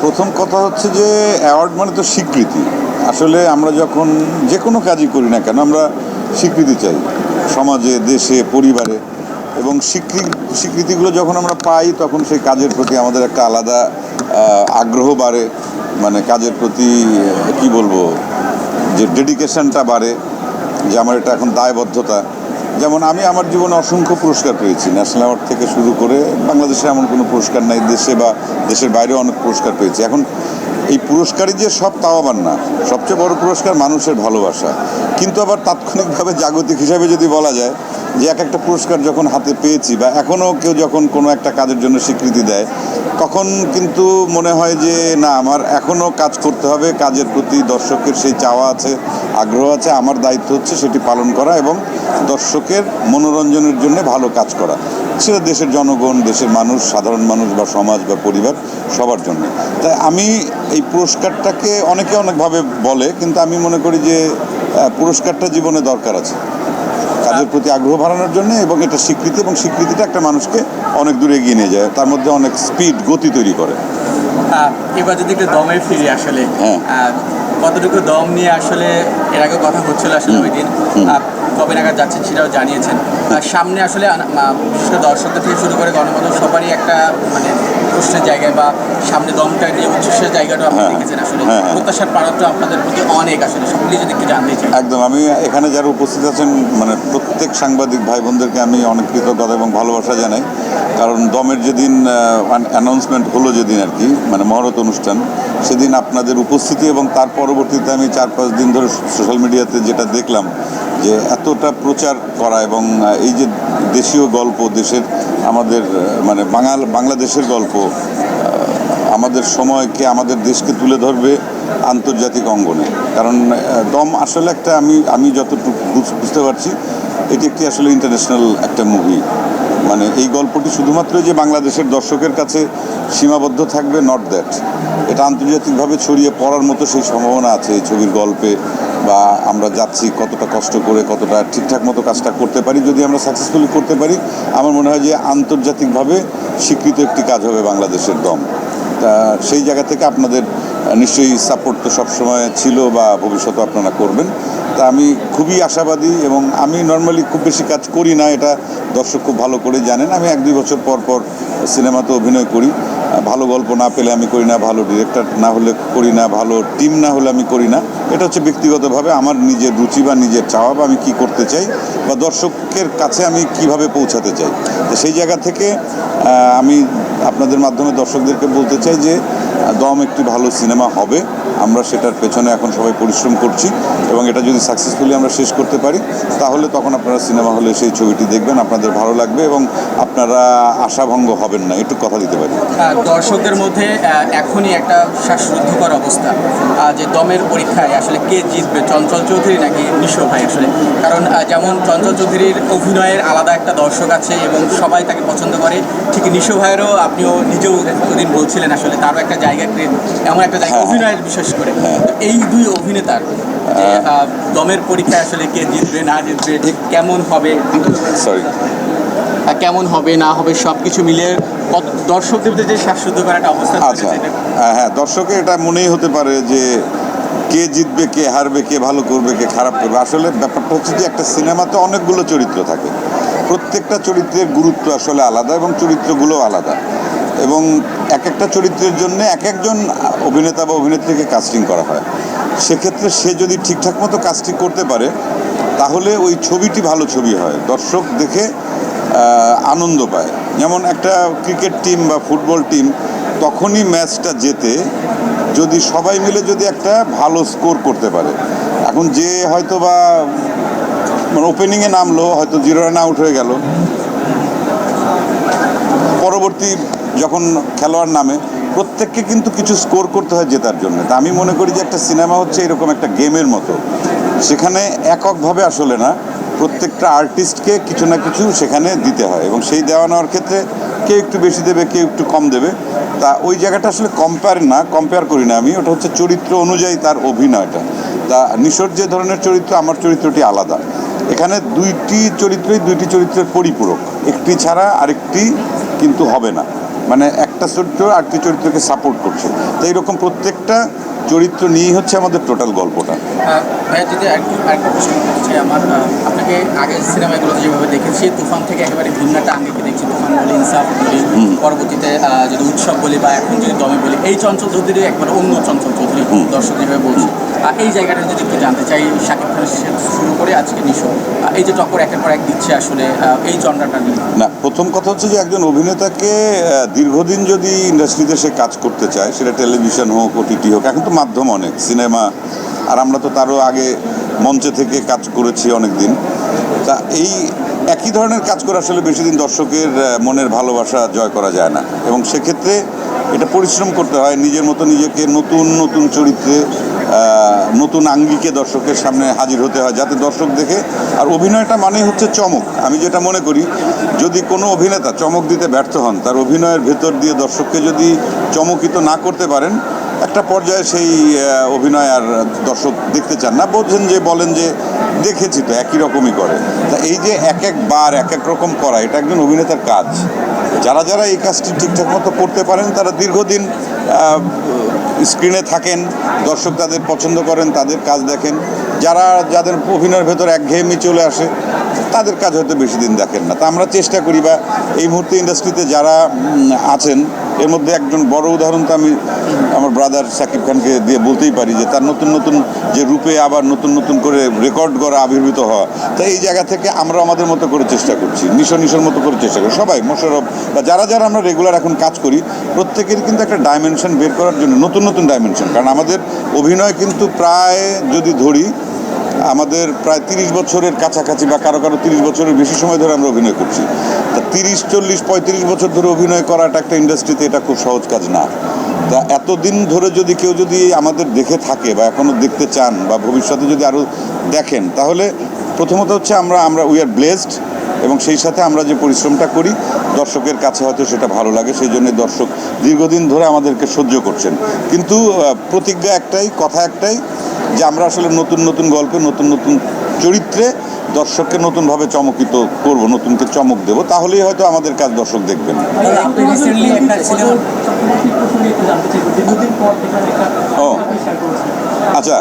প্রথম কথা হচ্ছে যে অ্যাওয়ার্ড মানে তো স্বীকৃতি। আসলে আমরা যখন যে কোনো কাজই করি না কেন আমরা স্বীকৃতি চাই সমাজে, দেশে, পরিবারে। এবং স্বীকৃতিগুলো যখন আমরা পাই তখন সেই কাজের প্রতি আমাদের একটা আলাদা আগ্রহ বাড়ে, মানে কাজের প্রতি কি বলবো, যে ডেডিকেশনটা বাড়ে, যে আমার এটা এখন দায়বদ্ধতা। যেমন আমি আমার জীবনে অসংখ্য পুরস্কার পেয়েছি, ন্যাশনাল অ্যাওয়ার্ড থেকে শুরু করে বাংলাদেশে এমন কোনো পুরস্কার নাই, দেশে বা দেশের বাইরেও অনেক পুরস্কার পেয়েছি। এখন এই পুরস্কারই যে সব তাও আবার না, সবচেয়ে বড় পুরস্কার মানুষের ভালোবাসা। কিন্তু আবার তাৎক্ষণিকভাবে জাগতিক হিসাবে যদি বলা যায় যে এক একটা পুরস্কার যখন হাতে পেয়েছি বা এখনও কেউ যখন কোনো একটা কাজের জন্য স্বীকৃতি দেয় তখন কিন্তু মনে হয় যে না, আমার এখনও কাজ করতে হবে, কাজের প্রতি দর্শকের সেই চাওয়া আছে, আগ্রহ আছে, আমার দায়িত্ব হচ্ছে সেটি পালন করা এবং দর্শকের মনোরঞ্জনের জন্য ভালো কাজ করা, সেটা দেশের জনগণ, দেশের মানুষ, সাধারণ মানুষ বা সমাজ বা পরিবার সবার জন্য। তাই আমি এই পুরস্কারটাকে অনেকে অনেকভাবে বলে, কিন্তু আমি মনে করি যে পুরস্কারটা জীবনে দরকার আছে কাজের প্রতি আগ্রহ বাড়ানোর জন্য, এবং এটা স্বীকৃতি, এবং স্বীকৃতিটা একটা মানুষকে অনেক দূরে এগিয়ে নিয়ে যায়, তার মধ্যে অনেক গতি তৈরি করে। এবার যদি একটু দমে ফিরি, আসলে কতটুকু দম নিয়ে আসলে এর আগে কথা হচ্ছিল, আসলে ওই দিন কবে নাগাদ যাচ্ছেন সেটাও জানিয়েছেন। সামনে আসলে বিশেষ করে দর্শকদের থেকে শুরু করে গণমাধ্যম সবারই একটা মানে প্রশ্নের জায়গায় বা সামনে দমটা নিয়ে উচ্ছ্বাসের জায়গাটা আপনি দেখেছেন, আসলে প্রত্যাশার পারদটা আপনাদের প্রতি অনেক, আসলে সকলে যদি একটু জানতে চাই। একদম, আমি এখানে যারা উপস্থিত আছেন মানে প্রত্যেক সাংবাদিক ভাই বোনদেরকে আমি অনেক কৃতজ্ঞতা এবং ভালোবাসা জানাই, কারণ দমের যেদিন অ্যানাউন্সমেন্ট হলো, যেদিন আর কি মানে মহরত অনুষ্ঠান, সেদিন আপনাদের উপস্থিতি এবং তার পরবর্তীতে আমি 4-5 দিন ধরে সোশ্যাল মিডিয়াতে যেটা দেখলাম যে এতটা প্রচার করা, এবং এই যে দেশীয় গল্প, দেশের আমাদের মানে বাংলাদেশের গল্প আমাদের সময়কে, আমাদের দেশকে তুলে ধরবে আন্তর্জাতিক অঙ্গনে। কারণ দম আসলে একটা আমি যতটুকু বুঝতে পারছি এটি একটি আসলে ইন্টারন্যাশনাল একটা মুভি। মানে এই গল্পটি শুধুমাত্র যে বাংলাদেশের দর্শকের কাছে সীমাবদ্ধ থাকবে, নট দ্যাট, এটা আন্তর্জাতিকভাবে ছড়িয়ে পড়ার মতো সেই সম্ভাবনা আছে এই ছবির গল্পে। বা আমরা যাচ্ছি কতটা কষ্ট করে, কতটা ঠিকঠাক মতো কাজটা করতে পারি, যদি আমরা সাকসেসফুলি করতে পারি আমার মনে হয় যে আন্তর্জাতিকভাবে স্বীকৃত একটি কাজ হবে বাংলাদেশের দম। তা সেই জায়গা থেকে আপনাদের নিশ্চয়ই সাপোর্ট তো সবসময় ছিল বা ভবিষ্যতে আপনারা করবেন। তা আমি খুবই আশাবাদী, এবং আমি নর্মালি খুব বেশি কাজ করি না, এটা দর্শক খুব ভালো করে জানেন। আমি 1-2 বছর পর পর সিনেমাতে অভিনয় করি, ভালো গল্প না পেলে আমি করি না, ভালো ডিরেক্টর না হলে করি না, ভালো টিম না হলে আমি করি না। এটা হচ্ছে ব্যক্তিগতভাবে আমার নিজের রুচি বা নিজের চাওয়া, বা আমি কী করতে চাই বা দর্শকের কাছে আমি কিভাবে পৌঁছাতে চাই। তো সেই জায়গা থেকে আমি আপনাদের মাধ্যমে দর্শকদেরকে বলতে চাই যে দম একটি ভালো সিনেমা হবে, আমরা সেটার পেছনে এখন সবাই পরিশ্রম করছি, এবং এটা যদি সাকসেসফুলি আমরা শেষ করতে পারি তাহলে তখন আপনারা সিনেমা হলে সেই ছবিটি দেখবেন, আপনাদের ভালো লাগবে এবং আপনারা আশাভঙ্গ হবেন না, একটু কথা দিতে পারি। দর্শকদের মধ্যে এখনই একটা শ্বাসরুদ্ধকর অবস্থা যে দমের পরীক্ষায় আসলে কে জিতবে, চঞ্চল চৌধুরী নাকি নিশো ভাই। আসলে কারণ যেমন চঞ্চল চৌধুরীর অভিনয়ের আলাদা একটা দর্শক আছে এবং সবাই তাকে পছন্দ করে, ঠিক নিশো ভাইয়েরও আপনিও নিজেও ওদিন বলছিলেন আসলে তারও একটা জায়গা এমন একটা জায়গা অভিনয়ের, বিশেষ করে এই দুই অভিনেতার দমের পরীক্ষায় আসলে কে জিতবে না জিতবে, কেমন হবে কেমন হবে না হবে সব কিছু মিলে দর্শকদের যে শ্বাসরুদ্ধ করার একটা অবস্থা। আচ্ছা, হ্যাঁ, দর্শকের এটা মনেই হতে পারে যে কে জিতবে, কে হারবে, কে ভালো করবে, কে খারাপ করবে। আসলে ব্যাপারটা হচ্ছে যে একটা সিনেমাতে অনেকগুলো চরিত্র থাকে, প্রত্যেকটা চরিত্রের গুরুত্ব আসলে আলাদা এবং চরিত্রগুলো আলাদা, এবং এক একটা চরিত্রের জন্য এক একজন অভিনেতা বা অভিনেত্রীকে কাস্টিং করা হয়। সেক্ষেত্রে সে যদি ঠিকঠাক মতো কাজটি করতে পারে তাহলে ওই ছবিটি ভালো ছবি হয়, দর্শক দেখে আনন্দ পায়। যেমন একটা ক্রিকেট টিম বা ফুটবল টিম তখনই ম্যাচটা জেতে যদি সবাই মিলে যদি একটা ভালো স্কোর করতে পারে। এখন যে হয়তো বা মানে ওপেনিংয়ে নামলো, হয়তো 0 রানে আউট হয়ে গেল, পরবর্তী যখন খেলোয়াড় নামে প্রত্যেককে কিন্তু কিছু স্কোর করতে হয় জেতার জন্য। তা আমি মনে করি যে একটা সিনেমা হচ্ছে এরকম একটা গেমের মতো, সেখানে এককভাবে আসলে না, প্রত্যেকটা আর্টিস্টকে কিছু না কিছু সেখানে দিতে হয়, এবং সেই দেওয়া নেওয়ার ক্ষেত্রে কেউ একটু বেশি দেবে, কেউ একটু কম দেবে। তা ওই জায়গাটা আসলে কম্পেয়ার করি না আমি, ওটা হচ্ছে চরিত্র অনুযায়ী তার অভিনয়টা। তা নিশোর যে ধরনের চরিত্র, আমার চরিত্রটি আলাদা। এখানে দুইটি চরিত্রের পরিপূরক, একটি ছাড়া আরেকটি কিন্তু হবে না। মানে একটা চরিত্র আরেকটি চরিত্রকে সাপোর্ট করছে। তো এইরকম প্রত্যেকটা চরিত্র নিয়েই হচ্ছে আমাদের টোটাল গল্পটা। ভাইয়া যদি আরেকটা প্রশ্ন করতে চাই আমার, আপনাকে আগের সিনেমাগুলোতে যেভাবে দেখেছি তুফান থেকে একেবারে ভিন্ন একটা আঙ্গিকে দেখছি। তুফান বলি, ইনসাফ বলি, পরবর্তীতে যদি উৎসব বলি বা এখন যদি দমে বলি, এই চঞ্চল চৌধুরী একবার অন্য চঞ্চল চৌধুরী দর্শক যেভাবে বলছে। এই জায়গাটা যদি একটু জানতে চাই, শাকিব খানের শুরু করে আজকে নিশো, এই যে টক্কর একের পর এক দিচ্ছে আসলে এই জনরাটা নিয়ে। না, প্রথম কথা হচ্ছে যে একজন অভিনেতাকে দীর্ঘদিন যদি ইন্ডাস্ট্রিতে সে কাজ করতে চায়, সেটা টেলিভিশন হোক, ওটিটি হোক, এখন তো মাধ্যম অনেক, সিনেমা, আর আমরা তো তারও আগে মঞ্চে থেকে কাজ করেছি অনেক দিন। তা এই একই ধরনের কাজ করে আসলে বেশি দিন দর্শকের মনের ভালোবাসা জয় করা যায় না, এবং সেক্ষেত্রে এটা পরিশ্রম করতে হয়, নিজের মতো নিজেকে নতুন নতুন চরিত্রে নতুন আঙ্গিকে দর্শকের সামনে হাজির হতে হয়, যাতে দর্শক দেখে। আর অভিনয়টা মানেই হচ্ছে চমক। আমি যেটা মনে করি, যদি কোনো অভিনেতা চমক দিতে ব্যর্থ হন, তার অভিনয়ের ভেতর দিয়ে দর্শককে যদি চমকিত না করতে পারেন, একটা পর্যায়ে সেই অভিনয় আর দর্শক দেখতে চান না, বলেন যে দেখেছি তো একই রকমই করে। তা এই যে এক একবার এক এক রকম করা, এটা একজন অভিনেতার কাজ। যারা যারা এই কাজটি ঠিকঠাক মতো করতে পারেন, তারা দীর্ঘদিন স্ক্রিনে থাকেন, দর্শক তাদের পছন্দ করেন, তাদের কাজ দেখেন। যাদের অভিনয়ের ভেতর একঘেয়েমি চলে আসে, তাদের কাজ হয়তো বেশি দিন দেখেন না। তা আমরা চেষ্টা করি, বা এই মুহূর্তে ইন্ডাস্ট্রিতে যারা আছেন, এর মধ্যে একজন বড় উদাহরণ তো আমি আমার ব্রাদার শাকিব খানকে দিয়ে বলতেই পারি, যে তার নতুন নতুন যে রূপে আবার নতুন নতুন করে রেকর্ড করা, আবির্ভূত হওয়া। তো এই জায়গা থেকে আমরা আমাদের মতো করে চেষ্টা করছি, নিশোর মতো করে চেষ্টা করি সবাই, মোশাররফ বা যারা যারা আমরা রেগুলার এখন কাজ করি, প্রত্যেকের কিন্তু একটা ডাইমেনশন বের করার জন্য নতুন নতুন ডাইমেনশন। কারণ আমাদের অভিনয় কিন্তু প্রায় যদি ধরি, আমাদের প্রায় 30 বছরের কাছাকাছি, বা কারো কারো 30 বছরের বেশি সময় ধরে আমরা অভিনয় করছি। তা 30, 40, 35 বছর ধরে অভিনয় করাটা একটা ইন্ডাস্ট্রিতে এটা খুব সহজ কাজ না। তা এতদিন ধরে যদি কেউ যদি আমাদের দেখে থাকে, বা এখনও দেখতে চান, বা ভবিষ্যতে যদি আরও দেখেন, তাহলে প্রথমত হচ্ছে আমরা উই আর ব্লেসড, এবং সেই সাথে আমরা যে পরিশ্রমটা করি, দর্শকের কাছে হয়তো সেটা ভালো লাগে, সেই জন্য দর্শক দীর্ঘদিন ধরে আমাদেরকে সহ্য করছেন। কিন্তু প্রতিজ্ঞা একটাই, কথা একটাই, যে আমরা আসলে নতুন নতুন গল্পে, নতুন নতুন চরিত্রে দর্শককে নতুনভাবে চমকিত করব, নতুনকে চমক দেব, তাহলেই হয়তো আমাদের কাজ দর্শক দেখবেন। ও আচ্ছা,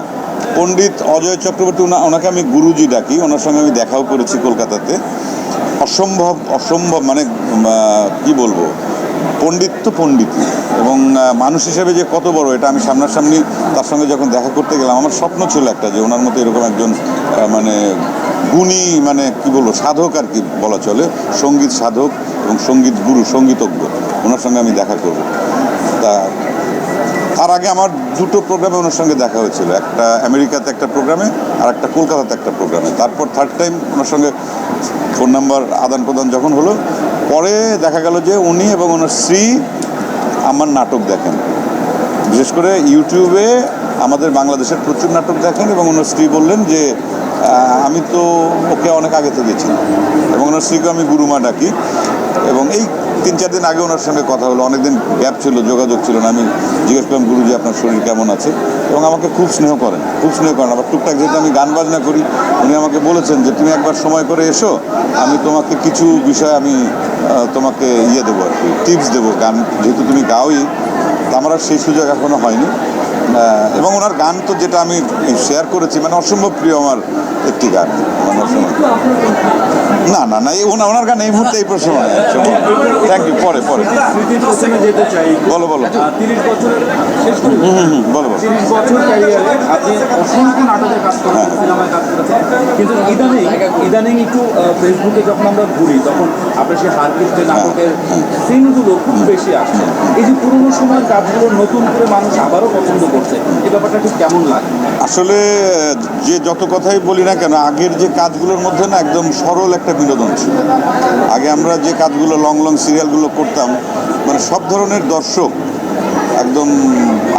পণ্ডিত অজয় চক্রবর্তী, ওনাকে আমি গুরুজি ডাকি, ওনার সঙ্গে আমি দেখাও করেছি কলকাতাতে। অসম্ভব মানে কি বলবো, পণ্ডিত তো পণ্ডিতই, এবং মানুষ হিসেবে যে কত বড়, এটা আমি সামনাসামনি তার সঙ্গে যখন দেখা করতে গেলাম, আমার স্বপ্ন ছিল একটা, যে ওনার মতো এরকম একজন মানে গুণী, মানে কি বলবো, সাধক আর কি বলা চলে, সঙ্গীত সাধক এবং সঙ্গীত গুরু, সঙ্গীতজ্ঞ, ওনার সঙ্গে আমি দেখা করব। তা তার আগে আমার দুটো প্রোগ্রামে ওনার সঙ্গে দেখা হয়েছিল, একটা আমেরিকাতে একটা প্রোগ্রামে, আর একটা কলকাতাতে একটা প্রোগ্রামে। তারপর থার্ড টাইম ওনার সঙ্গে ফোন নাম্বার আদান প্রদান যখন হলো, পরে দেখা গেল যে উনি এবং ওনার স্ত্রী আমার নাটক দেখেন, বিশেষ করে ইউটিউবে আমাদের বাংলাদেশের প্রচুর নাটক দেখেন। এবং ওনার স্ত্রী বললেন যে আমি তো ওকে অনেক আগে থেকে চিনি, এবং ওনার স্ত্রীকে আমি গুরুমা ডাকি। এবং এই 3-4 দিন আগে ওনার সঙ্গে কথা হলো, অনেকদিন গ্যাপ ছিল, যোগাযোগ ছিল না। আমি জিজ্ঞেস করলাম, গুরুজি আপনার শরীর কেমন আছে? এবং আমাকে খুব স্নেহ করেন। আবার টুকটাক যেহেতু আমি গান বাজনা করি, উনি আমাকে বলেছেন যে তুমি একবার সময় করে এসো, আমি তোমাকে কিছু বিষয় আমি তোমাকে দেবো আর কি, টিপস দেবো, গান যেহেতু তুমি গাওই। তা আমার আর সেই সুযোগ এখনও হয়নি। এবং ওনার গান তো যেটা আমি শেয়ার করেছি, মানে অসম্ভব প্রিয় আমার একটি গান। না না না, ওনার গান এই মুহূর্তে এই প্রশ্ন। Thank you. পরে বলো। 30 বছরের শেষ করে বলো। 30 বছর ক্যারিয়ারে আপনি অসংখ্য নাটকের কাজ করেছেন, সিনেমায় কাজ করেছেন, কিন্তু ইদানিং একটু ফেসবুকে যখন আমরা ঘুরি, তখন আপনার সেই হারকিস্টে নাটকের সিনগুলো খুব বেশি আসছে। এই যে পুরোনো সময়ের কাজগুলো নতুন করে মানুষ আবারও পছন্দ করছে, এই ব্যাপারটা ঠিক কেমন লাগে? আসলে যে যত কথাই বলি না কেন, আগের যে কাজগুলোর মধ্যে না একদম সরল একটা বিনোদন ছিল। আগে আমরা যে কাজগুলো লং সিরিয়ালগুলো করতাম, মানে সব ধরনের দর্শক, একদম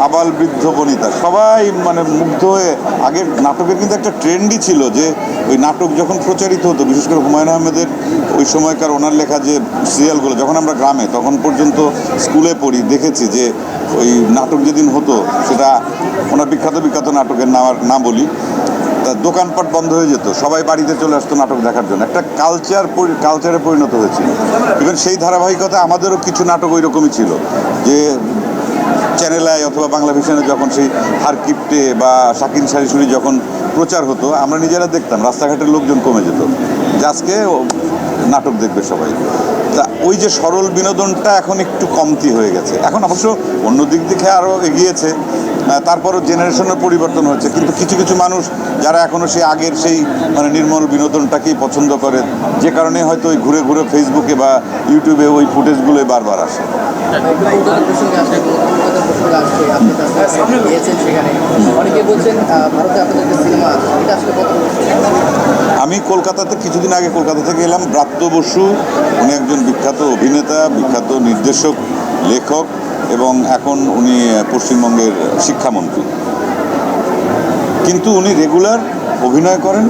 আবাল বৃদ্ধ বনিতা সবাই মানে মুগ্ধ হয়ে। আগের নাটকের কিন্তু একটা ট্রেন্ডই ছিল, যে ওই নাটক যখন প্রচারিত হতো, বিশেষ করে হুমায়ুন আহমেদের ওই সময়কার ওনার লেখা যে সিরিয়ালগুলো, যখন আমরা গ্রামে তখন পর্যন্ত স্কুলে পড়ি, দেখেছি যে ওই নাটক যেদিন হতো, সেটা ওনার বিখ্যাত নাটকের নাম বলি, তা দোকানপাট বন্ধ হয়ে যেত, সবাই বাড়িতে চলে আসতো নাটক দেখার জন্য, একটা কালচারে পরিণত হয়েছিল। ইভেন সেই ধারাবাহিকতা আমাদেরও কিছু নাটক ওই রকমই ছিল, যে চ্যানেল আই অথবা বাংলা ভিশনে যখন সেই হারকিপ্টে বা শাকিন শারিশুরি যখন প্রচার হতো, আমরা নিজেরা দেখতাম, রাস্তাঘাটের লোকজন কমে যেত, যে আজকে নাটক দেখবে সবাই। তা ওই যে সরল বিনোদনটা এখন একটু কমতি হয়ে গেছে। এখন অবশ্য অন্য দিক থেকে আরও এগিয়েছে, তারপরও জেনারেশনের পরিবর্তন হচ্ছে, কিন্তু কিছু কিছু মানুষ যারা এখনও সেই আগের সেই মানে নির্মল বিনোদনটাকেই পছন্দ করে, যে কারণে হয়তো ওই ঘুরে ঘুরে ফেসবুকে বা ইউটিউবে ওই ফুটেজগুলোই বারবার আসে। অনেকে বলছেন ভারতে আপনাদের যে সিনেমা এটা আসলে কত? আমি কলকাতাতে কিছুদিন আগে কলকাতা থেকে এলাম। ব্রাত্য বসু উনি একজন বিখ্যাত অভিনেতা, বিখ্যাত নির্দেশক, লেখক, এবং এখন উনি পশ্চিমবঙ্গের শিক্ষামন্ত্রী। কিন্তু উনি রেগুলার অভিনয় করেন,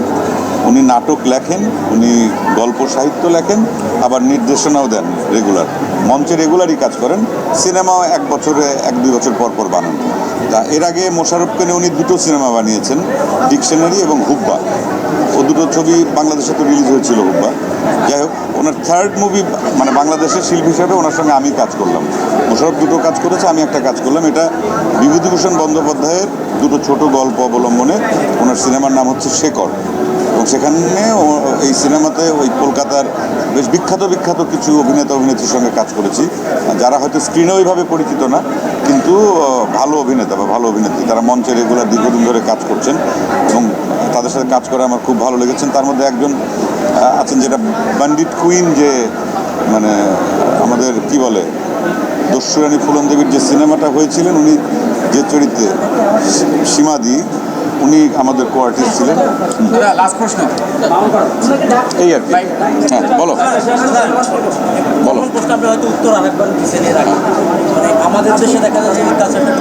উনি নাটক লেখেন, উনি গল্প সাহিত্য লেখেন, আবার নির্দেশনাও দেন রেগুলার, মঞ্চে রেগুলারই কাজ করেন, সিনেমাও 1-2 বছর পর পর বানান। তা এর আগে মোশাররফকে নিয়ে উনি 2টো সিনেমা বানিয়েছেন, ডিকশনারি এবং হুব্বা। ও দুটো ছবি বাংলাদেশে তো রিলিজ হয়েছিল, হুব্বা। যাই হোক, ওনার থার্ড মুভি মানে বাংলাদেশের শিল্পী হিসাবে ওনার সঙ্গে আমি কাজ করলাম। মোশাররফ 2টো কাজ করেছে, আমি একটা কাজ করলাম। এটা বিভূতিভূষণ বন্দ্যোপাধ্যায়ের 2টো ছোট গল্প অবলম্বনে। ওনার সিনেমার নাম হচ্ছে শেকড়, এবং সেখানে এই সিনেমাতে ওই কলকাতার বেশ বিখ্যাত কিছু অভিনেতা অভিনেত্রীর সঙ্গে কাজ করেছি, যারা হয়তো স্ক্রিনে ওইভাবে পরিচিত না, কিন্তু ভালো অভিনেতা বা ভালো অভিনেত্রী, তারা মঞ্চে রেগুলার দীর্ঘদিন ধরে কাজ করছেন, এবং তাদের সাথে কাজ করে আমার খুব ভালো লেগেছেন। তার মধ্যে একজন আছেন যেটা বান্ডিট কুইন, যে মানে আমাদের কি বলে দস্যুরানী ফুলন দেবীর যে সিনেমাটা হয়েছিলেন, উনি যে চরিত্রে সীমাদি, উনি আমাদের কোয়ার্টিস্ট ছিলেন। লাস্ট প্রশ্ন এই আর কি। হ্যাঁ, বলো বলো। প্রশ্ন আপনি হয়তো উত্তর আরেকবার দিচ্ছেন এর আগে। মানে আমাদের দেশে দেখা যায় যে কালচারটা